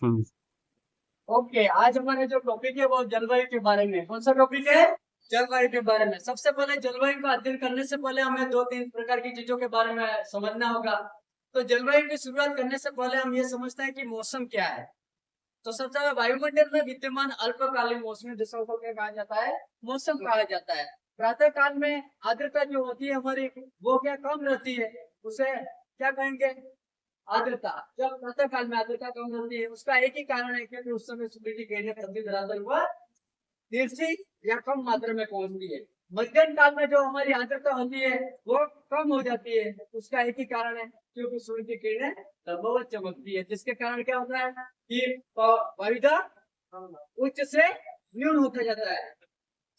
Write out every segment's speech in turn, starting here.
हम्म। Okay, आज हमारा जो टॉपिक है वो जलवायु के बारे में। कौन सा टॉपिक है? जलवायु के बारे में। सबसे पहले जलवायु का अध्ययन करने से पहले हमें दो तीन प्रकार की चीजों के बारे में समझना होगा। तो जलवायु की शुरुआत करने से पहले हम ये समझते हैं कि मौसम क्या है। तो सबसे पहले वायुमंडल में विद्यमान अल्पकालीन मौसमी दशाओं को क्या कहा जाता है? मौसम कहा जाता है। प्रातः काल में आर्द्रता जो होती है हमारी, वो क्या कम रहती है, उसे क्या कहेंगे? आर्द्रता। जब प्रातः काल में आर्द्रता कम होती है उसका एक ही कारण है क्योंकि उस समय सूर्य की किरणें पृथ्वी धरातल पर तिरछी या कम मात्रा में पहुंचती है। मध्यम काल में जो हमारी आर्द्रता होती है वो कम हो जाती है। उसका एक ही कारण है क्योंकि सूर्य की किरणें बहुत चमकती है, जिसके कारण क्या होता है कि वायुदा उच्च से न्यून होता जाता है।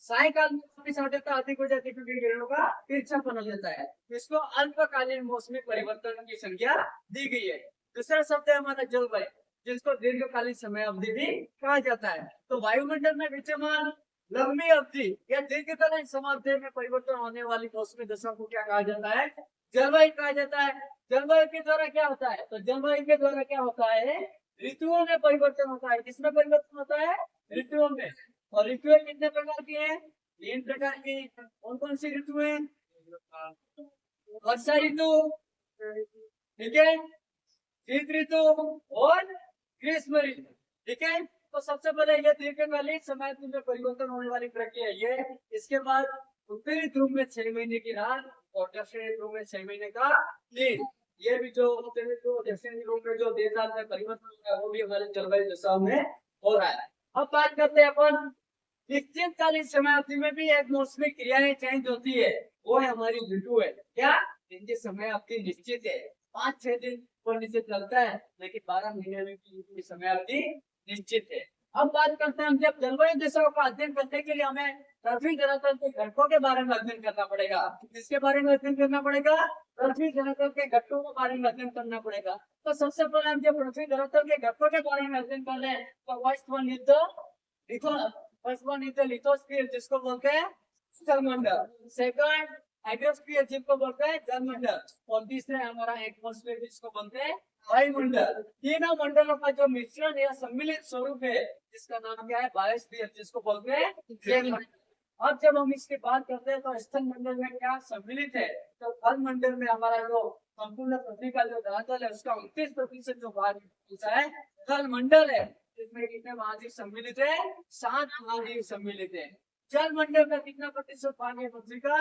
सायकाल में वापिस आर्द्रता अधिक हो जाती है क्योंकि किरणों का तिरछापन हो जाता है। इसको अल्पकालीन मौसमी परिवर्तन की संख्या दी गई है। दूसरा शब्द है हमारा जलवायु, जिसको दीर्घकालीन समय अवधि भी कहा जाता है। तो वायुमंडल में विद्यमान लंबी अवधि या दीर्घकालीन समावधि में परिवर्तन होने वाली मौसमी दशाओं को क्या कहा जाता है? जलवायु कहा जाता है। जलवायु के द्वारा क्या होता है? तो जलवायु के द्वारा क्या होता है? ऋतुओं में परिवर्तन होता है। किसमें परिवर्तन होता है? ऋतुओं में। और ऋतुएं कितने प्रकार की हैं? तीन प्रकार की। कौन कौन सी ऋतुएं? वर्षा ऋतु, ठीक है, शीत ऋतु और ग्रीष्म ऋतु, ठीक है। तो सबसे पहले ये दीर्घकालीन समय में परिवर्तन होने वाली प्रक्रिया ये है। इसके बाद उत्तरी ध्रुव में 6 महीने की रात और दक्षिणी ध्रुव में 6 महीने का दिन। ये भी जो उत्तरी ध्रुव दक्षिणी ध्रुव में जो देश में परिवर्तन हो रहा है वो भी हमारे जलवायु दशाओं में हो रहा है। अब बात करते हैं अपन निश्चित कालीन समय अवधि में भी एक मौसमी क्रियाएं चेंज होती है, वो है हमारी ऋतु है। क्या? इनकी समय अवधि निश्चित है, 5-6 दिन पर नीचे चलता है, लेकिन 12 महीने में की समय अवधि निश्चित है। अब बात करते हैं हम जब जलवायु दिशाओं का अध्ययन करने के लिए हमें पृथ्वी धरातल के घटकों के बारे में अध्ययन करना पड़ेगा। किसके बारे में अध्ययन करना पड़ेगा? पृथ्वी धरातल के घटकों के बारे में अध्ययन करना पड़ेगा। तो सबसे पहले हम जब पृथ्वी धरातल के घटकों के बारे में अध्ययन कर रहे हैं तो first one is the first one is the lithosphere, जिसको बोलते हैं स्थलमंडल। सेकंड हाइड्रोस्फीयर, जिसको बोलते हैं जलमंडल। और तीसरे हमारा एटमॉस्फेयर, जिसको बोलते हैं वायुमंडल। तीनों मंडलों का जो मिश्रण या सम्मिलित स्वरूप है जिसका नाम क्या है? बायोस्फीयर, जिसको बोलते हैं जलमंडल। अब जब हम इसकी बात करते हैं तो स्थल मंडल में क्या सम्मिलित है? तो थल मंडल में हमारा जो संपूर्ण पृथ्वी का जो धरातल है उसका 29% जो भाग होता है थल मंडल है। इसमें कितने महाद्वीप सम्मिलित है? 7 महाद्वीप सम्मिलित है। जल मंडल का कितना प्रतिशत भाग है पृथ्वी का?